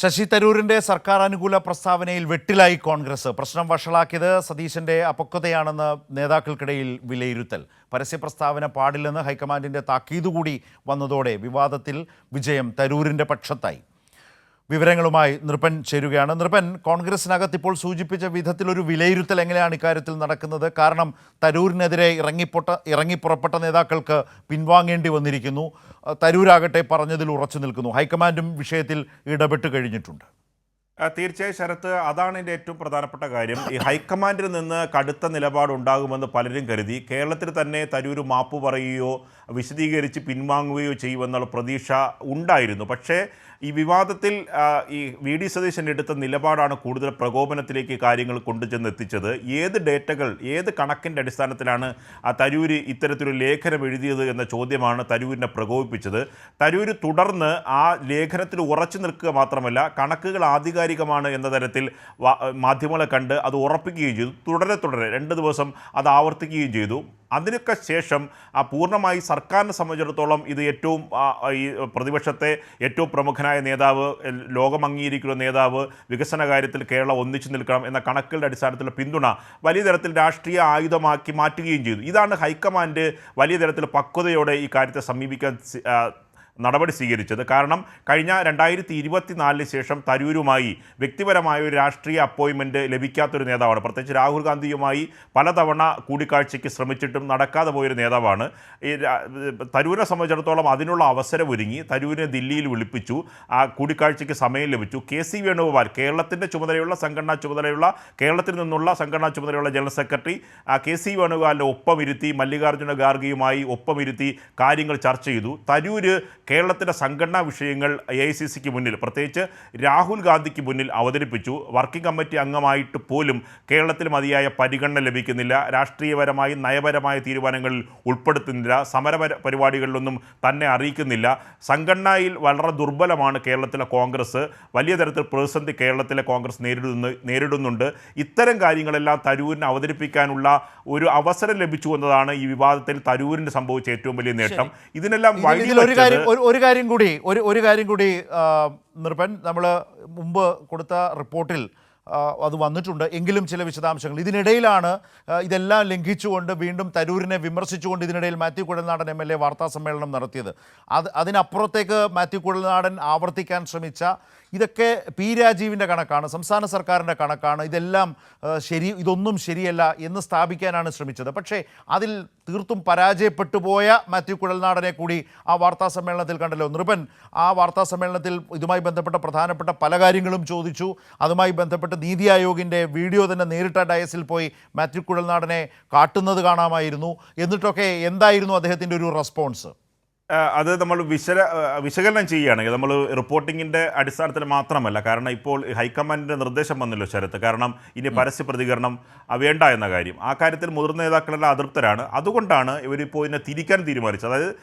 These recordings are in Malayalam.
ശശി തരൂരിൻ്റെ സർക്കാർ അനുകൂല പ്രസ്താവനയിൽ വെട്ടിലായി കോൺഗ്രസ്. പ്രശ്നം വഷളാക്കിയത് സതീശൻ്റെ അപക്വതയാണെന്ന് നേതാക്കൾക്കിടയിൽ വിലയിരുത്തൽ. പരസ്യ പ്രസ്താവന പാടില്ലെന്ന് ഹൈക്കമാൻഡിൻ്റെ താക്കീതുകൂടി വന്നതോടെ വിവാദത്തിൽ വിജയം തരൂരിൻ്റെ പക്ഷത്തായി. വിവരങ്ങളുമായി നൃപൻ ചേരുകയാണ്. നൃപൻ, കോൺഗ്രസിനകത്ത് ഇപ്പോൾ സൂചിപ്പിച്ച വിധത്തിലൊരു വിലയിരുത്തൽ എങ്ങനെയാണ് ഇക്കാര്യത്തിൽ നടക്കുന്നത്? കാരണം തരൂരിനെതിരെ ഇറങ്ങിപ്പുറപ്പെട്ട നേതാക്കൾക്ക് പിൻവാങ്ങേണ്ടി വന്നിരിക്കുന്നു. തരൂരാകട്ടെ പറഞ്ഞതിൽ ഉറച്ചു നിൽക്കുന്നു. ഹൈക്കമാൻഡും വിഷയത്തിൽ ഇടപെട്ട് കഴിഞ്ഞിട്ടുണ്ട്. തീർച്ചയായും ശരത്ത്, അതാണ് എൻ്റെ ഏറ്റവും പ്രധാനപ്പെട്ട കാര്യം. ഈ ഹൈക്കമാൻഡിൽ നിന്ന് കടുത്ത നിലപാടുണ്ടാകുമെന്ന് പലരും കരുതി. കേരളത്തിൽ തന്നെ തരൂർ മാപ്പ് പറയുകയോ വിശദീകരിച്ച് പിൻവാങ്ങുകയോ ചെയ്യുമെന്നുള്ള പ്രതീക്ഷ ഉണ്ടായിരുന്നു. പക്ഷേ ഈ വിവാദത്തിൽ ഈ വി ഡി സതീശൻ എടുത്ത നിലപാടാണ് കൂടുതൽ പ്രകോപനത്തിലേക്ക് കാര്യങ്ങൾ കൊണ്ടുചെന്ന് എത്തിച്ചത്. ഏത് ഡേറ്റകൾ, ഏത് കണക്കിൻ്റെ അടിസ്ഥാനത്തിലാണ് തരൂര് ഇത്തരത്തിലൊരു ലേഖനം എഴുതിയത് എന്ന ചോദ്യമാണ് തരൂരിനെ പ്രകോപിപ്പിച്ചത്. തരൂര് തുടർന്ന് ആ ലേഖനത്തിൽ ഉറച്ചു നിൽക്കുക മാത്രമല്ല, കണക്കുകൾ ആധികാരികമാണ് എന്ന തരത്തിൽ മാധ്യമങ്ങളെ കണ്ട് അത് ഉറപ്പിക്കുകയും ചെയ്തു. തുടരെ 2 ദിവസം അത് ആവർത്തിക്കുകയും ചെയ്തു. അതിനൊക്കെ ശേഷം പൂർണ്ണമായി സർക്കാരിനെ സംബന്ധിച്ചിടത്തോളം ഇത് ഏറ്റവും ഈ പ്രതിപക്ഷത്തെ ഏറ്റവും പ്രമുഖനായ നേതാവ്, ലോകം അംഗീകരിക്കുന്ന നേതാവ്, വികസന കാര്യത്തിൽ കേരളം ഒന്നിച്ചു നിൽക്കണം എന്ന കണക്കുകളുടെ അടിസ്ഥാനത്തിലുള്ള പിന്തുണ വലിയ തരത്തിൽ രാഷ്ട്രീയ ആയുധമാക്കി മാറ്റുകയും ചെയ്തു. ഇതാണ് ഹൈക്കമാൻഡ് വലിയ തരത്തിൽ പക്വതയോടെ ഈ കാര്യത്തെ സമീപിക്കാൻ നടപടി സ്വീകരിച്ചത്. കാരണം കഴിഞ്ഞ 2024 ശേഷം തരൂരുമായി വ്യക്തിപരമായ ഒരു രാഷ്ട്രീയ അപ്പോയിൻമെൻറ്റ് ലഭിക്കാത്തൊരു നേതാവാണ്. പ്രത്യേകിച്ച് രാഹുൽ ഗാന്ധിയുമായി പലതവണ കൂടിക്കാഴ്ചയ്ക്ക് ശ്രമിച്ചിട്ടും നടക്കാതെ പോയൊരു നേതാവാണ്. ഈ തരൂരിനെ സംബന്ധിച്ചിടത്തോളം അതിനുള്ള അവസരം ഒരുങ്ങി. തരൂരിനെ ദില്ലിയിൽ വിളിപ്പിച്ചു, ആ കൂടിക്കാഴ്ചയ്ക്ക് സമയം ലഭിച്ചു. KC വേണുഗോപാൽ, കേരളത്തിൻ്റെ കേരളത്തിൽ നിന്നുള്ള സംഘടനാ ചുമതലയുള്ള ജനറൽ സെക്രട്ടറി KC വേണുഗോപാലിൻ്റെ ഒപ്പമിരുത്തി, മല്ലികാർജ്ജുന ഖാർഗെയുമായി ഒപ്പമിരുത്തി കാര്യങ്ങൾ ചർച്ച ചെയ്തു. തരൂര് കേരളത്തിൻ്റെ സംഘടനാ വിഷയങ്ങൾ AICCക്ക് മുന്നിൽ, പ്രത്യേകിച്ച് രാഹുൽ ഗാന്ധിക്ക് മുന്നിൽ അവതരിപ്പിച്ചു. വർക്കിംഗ് കമ്മിറ്റി അംഗമായിട്ട് പോലും കേരളത്തിൽ മതിയായ പരിഗണന ലഭിക്കുന്നില്ല, രാഷ്ട്രീയപരമായി നയപരമായ തീരുമാനങ്ങളിൽ ഉൾപ്പെടുത്തുന്നില്ല, സമര പരിപാടികളിലൊന്നും തന്നെ അറിയിക്കുന്നില്ല. സംഘടനയിൽ വളരെ ദുർബലമാണ് കേരളത്തിലെ കോൺഗ്രസ്. വലിയ തരത്തിൽ പ്രതിസന്ധി കേരളത്തിലെ കോൺഗ്രസ് നേരിടുന്നുണ്ട്. ഇത്തരം കാര്യങ്ങളെല്ലാം തരൂരിന് അവതരിപ്പിക്കാനുള്ള ഒരു അവസരം ലഭിച്ചു എന്നതാണ് ഈ വിവാദത്തിൽ തരൂരിന് സംഭവിച്ച ഏറ്റവും വലിയ നേട്ടം. ഇതിനെല്ലാം ഒരു കാര്യം കൂടി നൃപൻ, നമ്മൾ മുമ്പ് കൊടുത്ത റിപ്പോർട്ടിൽ അത് വന്നിട്ടുണ്ട്. എങ്കിലും ചില വിശദാംശങ്ങൾ ഇതിനിടയിലാണ്. ഇതെല്ലാം ലംഘിച്ചുകൊണ്ട് വീണ്ടും തരൂരിനെ വിമർശിച്ചുകൊണ്ട് ഇതിനിടയിൽ മാത്യു കുഴൽനാടൻ MLA വാർത്താ സമ്മേളനം നടത്തിയത്. അതിനപ്പുറത്തേക്ക് മാത്യു കുഴൽനാടൻ ആവർത്തിക്കാൻ ശ്രമിച്ച ഇതൊക്കെ P. രാജീവിൻ്റെ കണക്കാണ്, സംസ്ഥാന സർക്കാരിൻ്റെ കണക്കാണ്, ഇതൊന്നും ശരിയല്ല എന്ന് സ്ഥാപിക്കാനാണ് ശ്രമിച്ചത്. പക്ഷേ അതിൽ തീർത്തും പരാജയപ്പെട്ടു പോയ മാത്യു കുഴൽനാടനെ കൂടി ആ വാർത്താ സമ്മേളനത്തിൽ കണ്ടല്ലോ. നൃപൻ, ആ വാർത്താ സമ്മേളനത്തിൽ ഇതുമായി ബന്ധപ്പെട്ട പ്രധാനപ്പെട്ട പല കാര്യങ്ങളും ചോദിച്ചു. അതുമായി ബന്ധപ്പെട്ട് നീതി ആയോഗിൻ്റെ വീഡിയോ തന്നെ നേരിട്ട ഡയസിൽ പോയി മാത്യു കുഴൽനാടനെ കാട്ടുന്നത് കാണാമായിരുന്നു. എന്നിട്ടൊക്കെ എന്തായിരുന്നു അദ്ദേഹത്തിൻ്റെ ഒരു റെസ്പോൺസ്? അത് നമ്മൾ വിശകലനം ചെയ്യുകയാണെങ്കിൽ നമ്മൾ റിപ്പോർട്ടിങ്ങിൻ്റെ അടിസ്ഥാനത്തിൽ മാത്രമല്ല. കാരണം ഇപ്പോൾ ഹൈക്കമാൻഡിൻ്റെ നിർദ്ദേശം വന്നല്ലോ ശരത്ത്. കാരണം ഇനി പരസ്യ പ്രതികരണം വേണ്ട എന്ന കാര്യം, ആ കാര്യത്തിൽ മുതിർന്ന നേതാക്കളെല്ലാം അതൃപ്തരാണ്. അതുകൊണ്ടാണ് ഇവരിപ്പോൾ ഇതിനെ തിരിക്കാൻ തീരുമാനിച്ചത്. അതായത്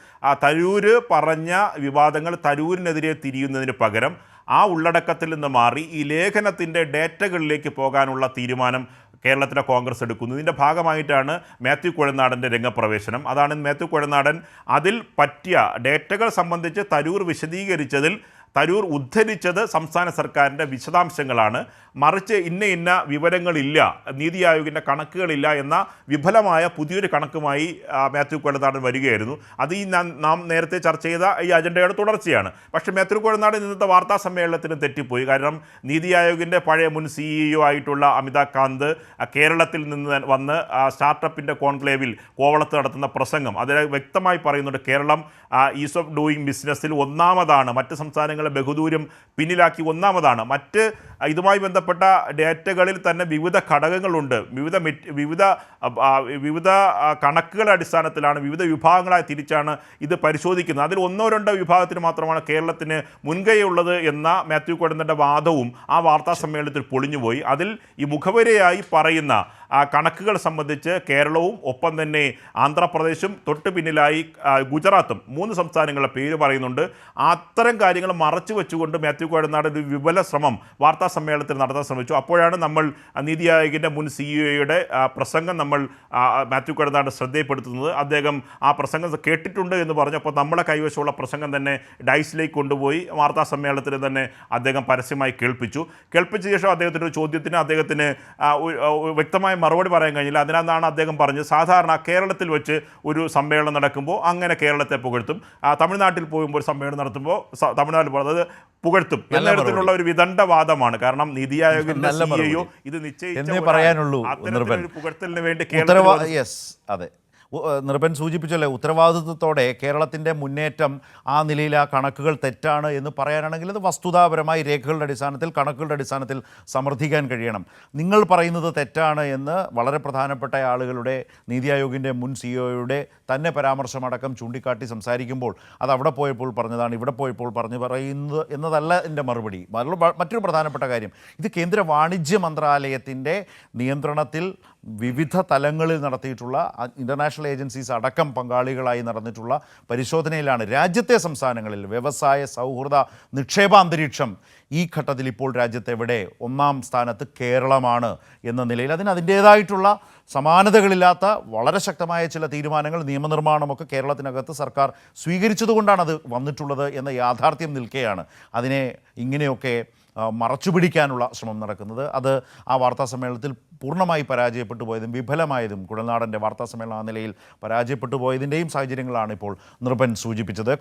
തരൂര് പറഞ്ഞ വിവാദങ്ങൾ തരൂരിനെതിരെ തിരിയുന്നതിന് പകരം ആ ഉള്ളടക്കത്തിൽ നിന്ന് മാറി ഈ ലേഖനത്തിൻ്റെ ഡേറ്റകളിലേക്ക് പോകാനുള്ള തീരുമാനം കേരളത്തിലെ കോൺഗ്രസ് എടുക്കുന്നു. ഇതിൻ്റെ ഭാഗമായിട്ടാണ് മാത്യു കുഴൽനാടൻ്റെ രംഗപ്രവേശനം. അതാണ് മാത്യു കുഴൽനാടൻ അതിൽ പറ്റിയ ഡേറ്റകൾ സംബന്ധിച്ച് തരൂർ വിശദീകരിച്ചതിൽ തരൂർ ഉദ്ധരിച്ചത് സംസ്ഥാന സർക്കാരിൻ്റെ വിശദാംശങ്ങളാണ്. മറിച്ച് ഇന്ന വിവരങ്ങളില്ല, നീതി ആയോഗിൻ്റെ കണക്കുകളില്ല എന്ന വിഫലമായ പുതിയൊരു കണക്കുമായി മാത്യു കുഴൽനാടൻ വരികയായിരുന്നു. അത് നാം നേരത്തെ ചർച്ച ചെയ്ത ഈ അജണ്ടയുടെ തുടർച്ചയാണ്. പക്ഷേ മാത്യു കുഴൽനാടൻ ഇന്നത്തെ വാർത്താ സമ്മേളനത്തിന് തെറ്റിപ്പോയി. കാരണം നീതി ആയോഗിൻ്റെ പഴയ മുൻ CEO ആയിട്ടുള്ള അമിതാഭ് കാന്ത് കേരളത്തിൽ നിന്ന് വന്ന് സ്റ്റാർട്ടപ്പിൻ്റെ കോൺക്ലേവിൽ കോവളത്ത് നടത്തുന്ന പ്രസംഗം അതിൽ വ്യക്തമായി പറയുന്നുണ്ട്, കേരളം ഈസ് ഓഫ് ഡൂയിങ് ബിസിനസ്സിൽ ഒന്നാമതാണ്, മറ്റ് സംസ്ഥാനങ്ങളെ ബഹുദൂരം പിന്നിലാക്കി ഒന്നാമതാണ്. മറ്റ് ഇതുമായി ബന്ധപ്പെട്ട ഡേറ്റകളിൽ തന്നെ വിവിധ ഘടകങ്ങളുണ്ട്, വിവിധ കണക്കുകളുടെ അടിസ്ഥാനത്തിലാണ്, വിവിധ വിഭാഗങ്ങളായി തിരിച്ചാണ് ഇത് പരിശോധിക്കുന്നത്. അതിൽ 1-2 വിഭാഗത്തിന് മാത്രമാണ് കേരളത്തിന് മുൻകൈയുള്ളത് എന്ന മാത്യു കുഴൽനാടൻ്റെ വാദവും ആ വാർത്താ സമ്മേളനത്തിൽ പൊളിഞ്ഞുപോയി. അതിൽ ഈ മുഖവരയായി പറയുന്ന കണക്കുകൾ സംബന്ധിച്ച് കേരളവും ഒപ്പം തന്നെ ആന്ധ്രാപ്രദേശും തൊട്ട് പിന്നിലായി ഗുജറാത്തും 3 സംസ്ഥാനങ്ങളുടെ പേര് പറയുന്നുണ്ട്. അത്തരം കാര്യങ്ങൾ മറച്ചു വെച്ചുകൊണ്ട് മാത്യു കുഴൽനാടൻ ഒരു വിപുല ശ്രമം വാർത്താ സമ്മേളനത്തിൽ നടത്താൻ ശ്രമിച്ചു. അപ്പോഴാണ് നമ്മൾ നീതി ആയോഗിൻ്റെ മുൻ സിഇഒയുടെ പ്രസംഗം നമ്മൾ മാത്യു കുഴൽനാടൻ ശ്രദ്ധയപ്പെടുത്തുന്നത്. അദ്ദേഹം ആ പ്രസംഗം കേട്ടിട്ടുണ്ട് എന്ന് പറഞ്ഞപ്പോൾ നമ്മളെ കൈവശമുള്ള പ്രസംഗം തന്നെ ഡൈസിലേക്ക് കൊണ്ടുപോയി വാർത്താ സമ്മേളനത്തിൽ തന്നെ അദ്ദേഹം പരസ്യമായി കേൾപ്പിച്ച ശേഷം അദ്ദേഹത്തിൻ്റെ ഒരു ചോദ്യത്തിന് അദ്ദേഹത്തിന് വ്യക്തമായ മറുപടി പറയാൻ കഴിഞ്ഞില്ല. അതിനാണ് അദ്ദേഹം പറഞ്ഞത്, സാധാരണ കേരളത്തിൽ വെച്ച് ഒരു സമ്മേളനം നടക്കുമ്പോൾ അങ്ങനെ കേരളത്തെ പുകഴ്ത്തും, തമിഴ്നാട്ടിൽ പോകുമ്പോൾ സമ്മേളനം നടത്തുമ്പോൾ തമിഴ്നാട്ടിൽ പോകുന്നത് പുകഴ്ത്തും എന്നതരത്തിലുള്ള ഒരു വിദണ്ഡവാദമാണ്. കാരണം നീതി ആയോഗിന്റെ സിഇഒ ഇത് നിശ്ചയിച്ച പുകഴ്ത്തലിന് വേണ്ടി അതെ നിർഭൻ സൂചിപ്പിച്ചല്ലേ, ഉത്തരവാദിത്വത്തോടെ കേരളത്തിൻ്റെ മുന്നേറ്റം ആ നിലയിൽ ആ കണക്കുകൾ തെറ്റാണ് എന്ന് പറയാനാണെങ്കിൽ അത് വസ്തുതാപരമായി രേഖകളുടെ അടിസ്ഥാനത്തിൽ കണക്കുകളുടെ അടിസ്ഥാനത്തിൽ സമർത്ഥിക്കാൻ കഴിയണം. നിങ്ങൾ പറയുന്നത് തെറ്റാണ് എന്ന് വളരെ പ്രധാനപ്പെട്ട ആളുകളുടെ നീതി ആയോഗിൻ്റെ മുൻ സിഇഒയുടെ തന്നെ പരാമർശമടക്കം ചൂണ്ടിക്കാട്ടി സംസാരിക്കുമ്പോൾ അത് അവിടെ പോയപ്പോൾ പറഞ്ഞതാണ്, ഇവിടെ പോയപ്പോൾ പറയുന്നത് എന്നതല്ല എൻ്റെ മറുപടി. മറ്റൊരു പ്രധാനപ്പെട്ട കാര്യം, ഇത് കേന്ദ്ര വാണിജ്യ മന്ത്രാലയത്തിൻ്റെ നിയന്ത്രണത്തിൽ വിവിധ തലങ്ങളിൽ നടത്തിയിട്ടുള്ള ഇൻ്റർനാഷണൽ ഏജൻസീസ് അടക്കം പങ്കാളികളായി നടന്നിട്ടുള്ള പരിശോധനയിലാണ് രാജ്യത്തെ സംസ്ഥാനങ്ങളിൽ വ്യവസായ സൗഹൃദ നിക്ഷേപാന്തരീക്ഷം ഈ ഘട്ടത്തിൽ ഇപ്പോൾ രാജ്യത്തെവിടെ ഒന്നാം സ്ഥാനത്ത് കേരളമാണ് എന്ന നിലയിൽ അതിൻ്റേതായിട്ടുള്ള സമാനതകളില്ലാത്ത വളരെ ശക്തമായ ചില തീരുമാനങ്ങൾ നിയമനിർമ്മാണമൊക്കെ കേരളത്തിനകത്ത് സർക്കാർ സ്വീകരിച്ചതുകൊണ്ടാണ് അത് വന്നിട്ടുള്ളത് എന്ന യാഥാർത്ഥ്യം നിൽക്കുകയാണ് അതിനെ ഇങ്ങനെയൊക്കെ മറച്ചുപിടിക്കാനുള്ള ശ്രമം നടക്കുന്നത്. അത് ആ വാർത്താ സമ്മേളനത്തിൽ പൂർണ്ണമായി പരാജയപ്പെട്ടു പോയതും വിഫലമായതും കുഴൽനാടൻ്റെ വാർത്താ സമ്മേളനം ആ നിലയിൽ പരാജയപ്പെട്ടു പോയതിൻ്റെയും സാഹചര്യങ്ങളാണ് ഇപ്പോൾ നിർഭൻ സൂചിപ്പിച്ചത്.